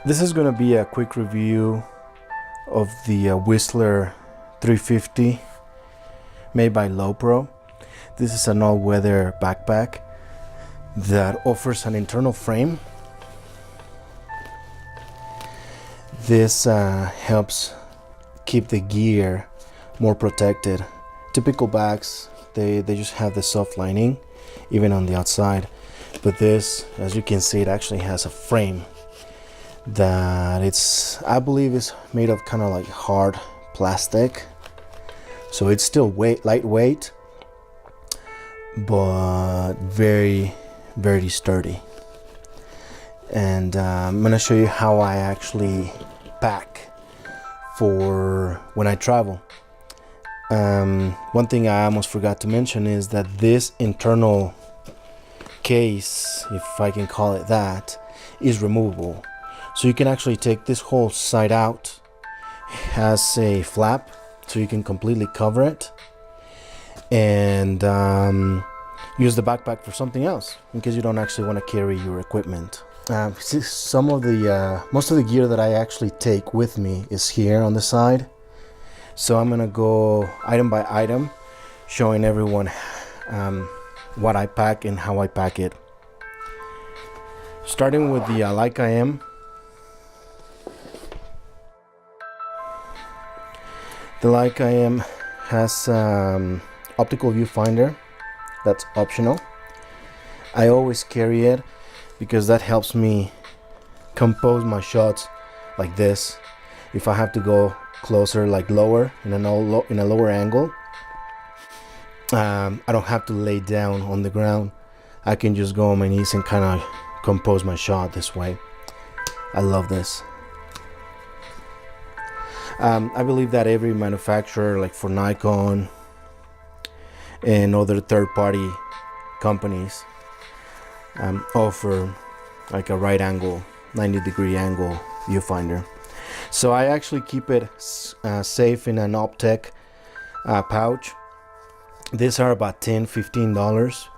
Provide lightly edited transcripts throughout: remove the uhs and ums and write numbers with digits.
This is going to be a quick review of the Whistler 350 made by Lowepro. This is an all-weather backpack that offers an internal frame. This helps keep the gear more protected. Typical bags, they just have the soft lining even on the outside, but this, as you can see, it actually has a frame that I believe is made of kind of like hard plastic, so it's still lightweight but very sturdy. And I'm gonna show you how I actually pack for when I travel. One thing I almost forgot to mention is that this internal case, if I can call it that, is removable. So you can actually take this whole side out. It has a flap so you can completely cover it and use the backpack for something else in case you don't actually want to carry your equipment. Most of the gear that I actually take with me is here on the side. So I'm gonna go item by item, showing everyone what I pack and how I pack it. Starting with the Leica M. The Leica M has optical viewfinder. That's optional. I always carry it because that helps me compose my shots like this. If I have to go closer, like lower, in a lower angle, I don't have to lay down on the ground. I can just go on my knees and kind of compose my shot this way. I love this. I believe that every manufacturer, like for Nikon and other third-party companies, offer like a right angle, 90-degree angle viewfinder. So I actually keep it safe in an Optech pouch. These are about $10–15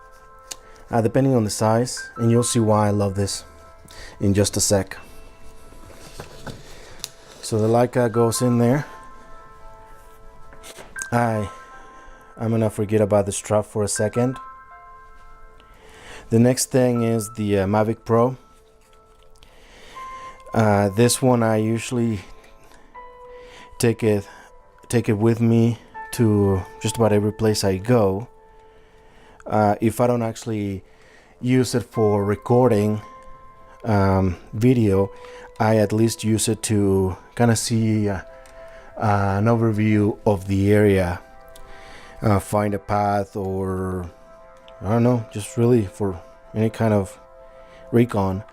depending on the size, and you'll see why I love this in just a sec. So the Leica goes in there. I'm gonna forget about the strap for a second. The next thing is the Mavic Pro. This one I usually take it with me to just about every place I go. If I don't actually use it for recording video, I at least use it to kind of see an overview of the area, find a path, or I don't know, just really for any kind of recon.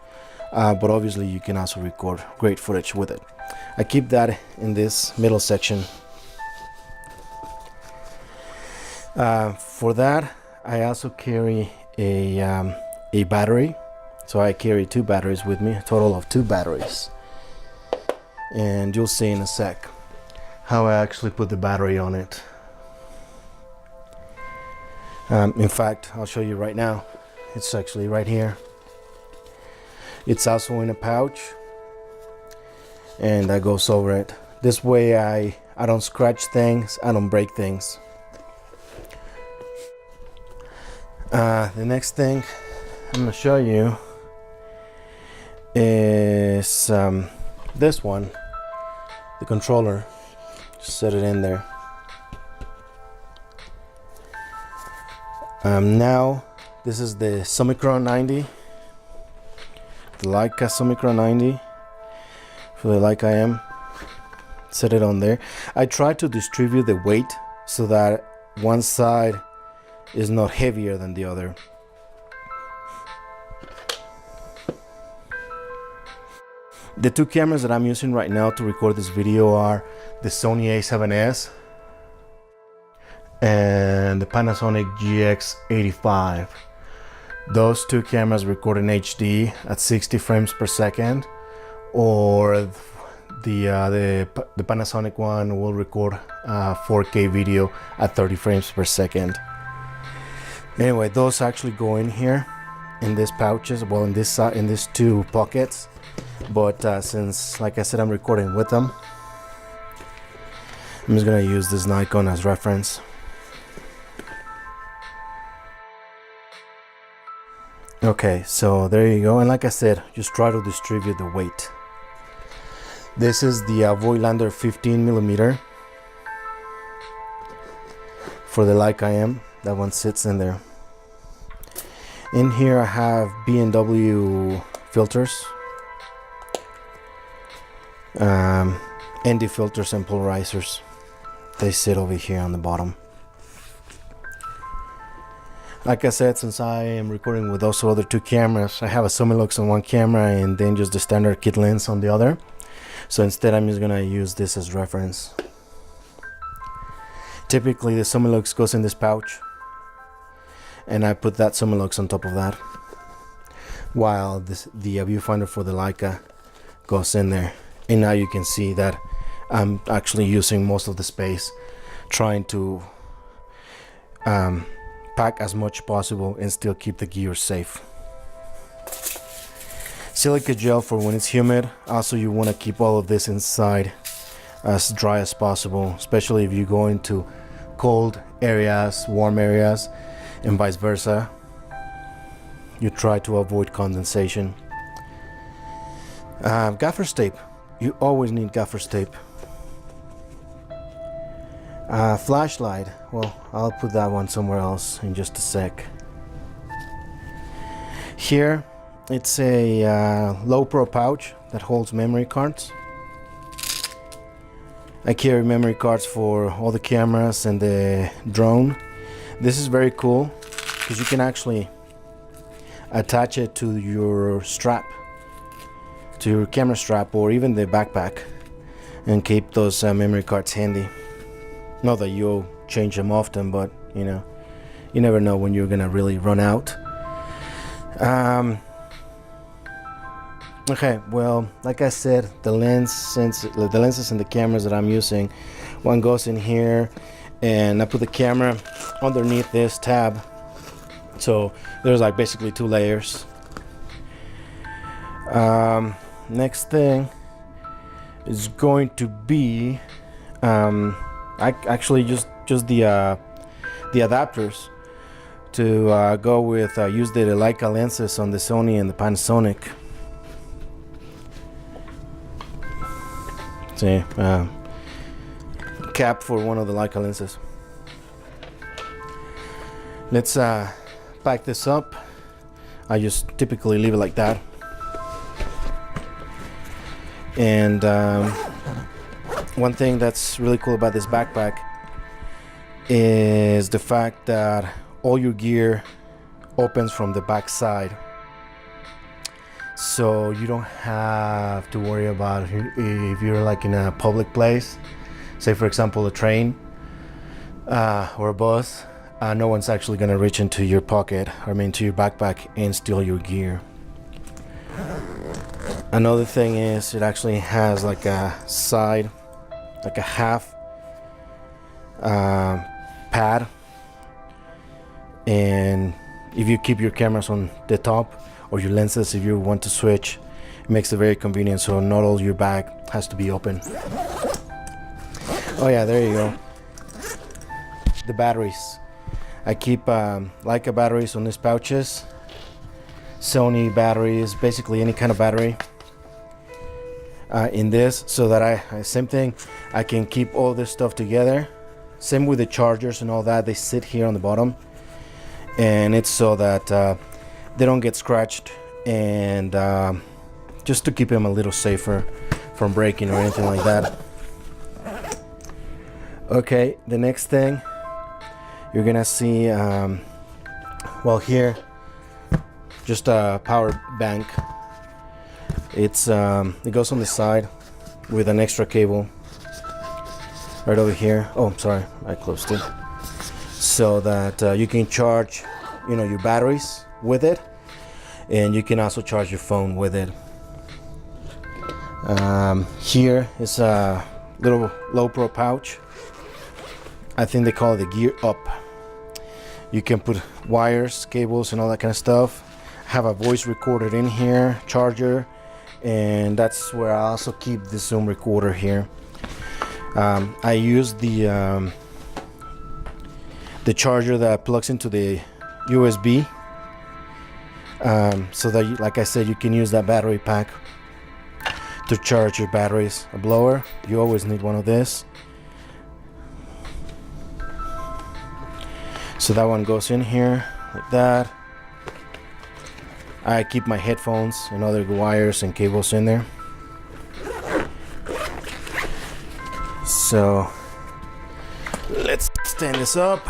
But obviously you can also record great footage with it. I keep that in this middle section. For that, I also carry a battery. So I carry 2 batteries with me, a total of 2 batteries. And you'll see in a sec how I actually put the battery on it. In fact, I'll show you right now. It's actually right here. It's also in a pouch, and that goes over it. This way I don't scratch things, I don't break things. The next thing I'm gonna show you is this one, the controller. Just set it in there. Now this is the Summicron 90, the Leica Summicron 90 for the Leica M. Set it on there. I try to distribute the weight so that one side is not heavier than the other. The 2 cameras that I'm using right now to record this video are the Sony A7S and the Panasonic GX85. Those 2 cameras record in HD at 60 frames per second, or the Panasonic one will record 4K video at 30 frames per second. Anyway, those actually go in here in these pouches, well, in these 2 pockets. but since, like I said, I'm recording with them, I'm just gonna use this Nikon as reference. Okay, so there you go, and like I said, just try to distribute the weight. This is the Voigtlander 15mm for the Leica M. That one sits in there. In here I have B&W filters, ND filters and polarizers. They sit over here on the bottom. Like I said, since I am recording with also other two cameras, I have a Summilux on one camera and then just the standard kit lens on the other. So instead I'm just gonna use this as reference. Typically the Summilux goes in this pouch, and I put that Summilux on top of that, while the viewfinder for the Leica goes in there. And now you can see that I'm actually using most of the space, trying to pack as much possible and still keep the gear safe. Silica gel for when it's humid. Also, you want to keep all of this inside as dry as possible, especially if you go into cold areas, warm areas, and vice versa. You try to avoid condensation. Gaffer's tape. You always need gaffer's tape. Flashlight, well, I'll put that one somewhere else in just a sec. Here it's a Lowepro pouch that holds memory cards. I carry memory cards for all the cameras and the drone. This is very cool because you can actually attach it to your strap, to your camera strap, or even the backpack, and keep those memory cards handy. Not that you'll change them often, but you know, you never know when you're gonna really run out. Okay, well, like I said, the lenses and the cameras that I'm using, one goes in here, and I put the camera underneath this tab, so there's like basically two layers. Next thing is going to be I actually just the adapters to go with use the Leica lenses on the Sony and the Panasonic. See, cap for one of the Leica lenses. Let's pack this up. I just typically leave it like that. And one thing that's really cool about this backpack is the fact that all your gear opens from the back side, so you don't have to worry about if you're like in a public place, say for example a train or a bus, no one's actually gonna reach into your pocket, or I mean to your backpack, and steal your gear. Another thing is it actually has like a side, like a half pad, and if you keep your cameras on the top, or your lenses if you want to switch, it makes it very convenient, so not all your bag has to be open. Oh yeah, there you go. The batteries. I keep Leica batteries on these pouches, Sony batteries, basically any kind of battery in this, so that I same thing, I can keep all this stuff together. Same with the chargers and all that, they sit here on the bottom, and it's so that they don't get scratched, and just to keep them a little safer from breaking or anything like that. Okay, the next thing you're gonna see, well, here, just a power bank. It's it goes on the side with an extra cable right over here. Oh, sorry, I closed it, so that you can charge, you know, your batteries with it, and you can also charge your phone with it. Here is a little Lowepro pouch. I think they call it the gear up. You can put wires, cables, and all that kind of stuff. Have a voice recorder in here, charger, and that's where I also keep the zoom recorder here. I use the charger that plugs into the USB, so that like I said, you can use that battery pack to charge your batteries. A blower, you always need one of this. So that one goes in here like that. I keep my headphones and other wires and cables in there. So let's stand this up.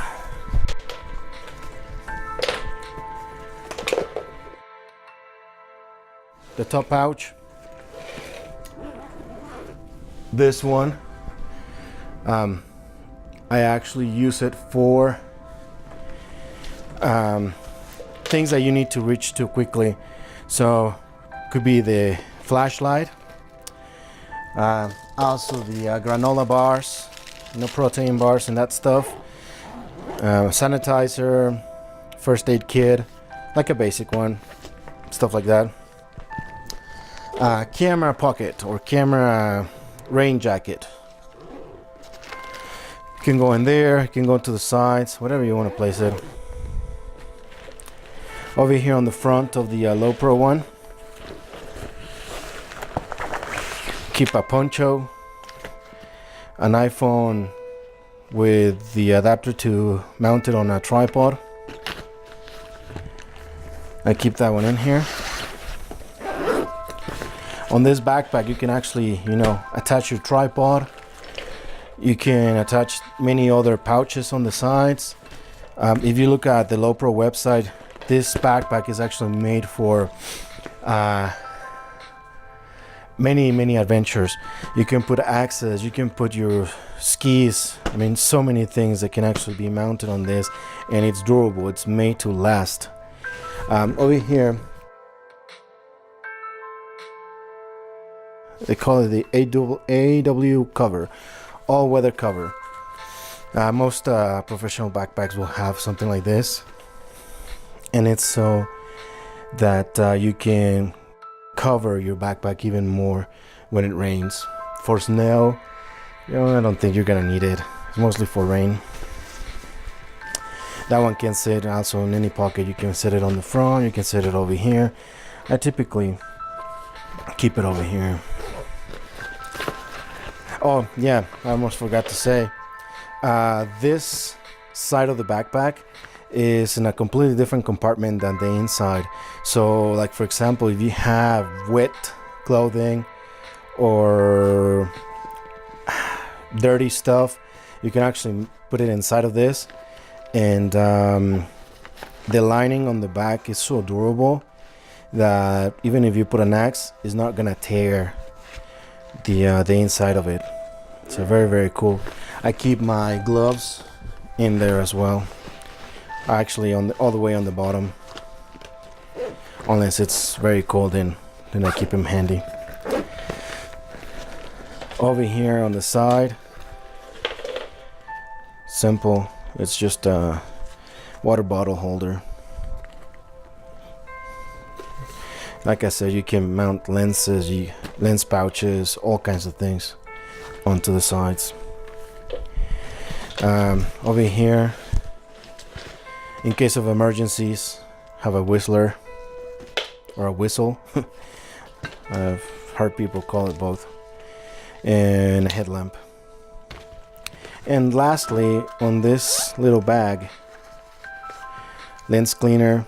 The top pouch, this one, I actually use it for things that you need to reach to quickly. So could be the flashlight, also the granola bars, protein bars and that stuff, sanitizer, first aid kit, like a basic one, stuff like that. Camera pocket or camera rain jacket. You can go in there, you can go to the sides, whatever you want to place it. Over here on the front of the Lowepro one, keep a poncho, an iPhone with the adapter to mount it on a tripod. I keep that one in here. On this backpack, you can actually, attach your tripod. You can attach many other pouches on the sides. If you look at the Lowepro website, this backpack is actually made for many adventures. You can put axes, you can put your skis. I mean, so many things that can actually be mounted on this, and it's durable. It's made to last. Over here, they call it the AW cover, all-weather cover. Most professional backpacks will have something like this, and it's so that you can cover your backpack even more when it rains. For snow, I don't think you're gonna need it. It's mostly for rain. That one can sit also in any pocket. You can set it on the front, you can set it over here. I typically keep it over here. Oh yeah, I almost forgot to say, this side of the backpack is in a completely different compartment than the inside. So like, for example, if you have wet clothing or dirty stuff, you can actually put it inside of this, and the lining on the back is so durable that even if you put an axe, it's not gonna tear the inside of it. So very cool. I keep my gloves in there as well, actually all the way on the bottom, unless it's very cold, then I keep them handy. Over here on the side, simple, it's just a water bottle holder. Like I said, you can mount lenses, lens pouches, all kinds of things onto the sides. Over here, in case of emergencies, have a Whistler or a whistle. I've heard people call it both, and a headlamp. And lastly, on this little bag, lens cleaner,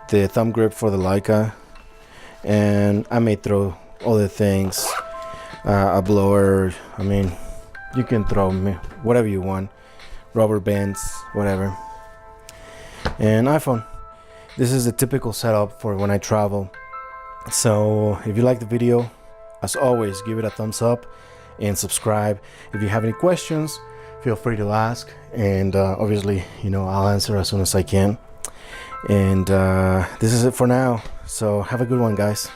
the thumb grip for the Leica, and I may throw other things, a blower. I mean, you can throw whatever you want, rubber bands, whatever. And iPhone. This is a typical setup for when I travel. So if you like the video, as always, give it a thumbs up and subscribe. If you have any questions, feel free to ask, and obviously, I'll answer as soon as I can. And this is it for now, so have a good one, guys.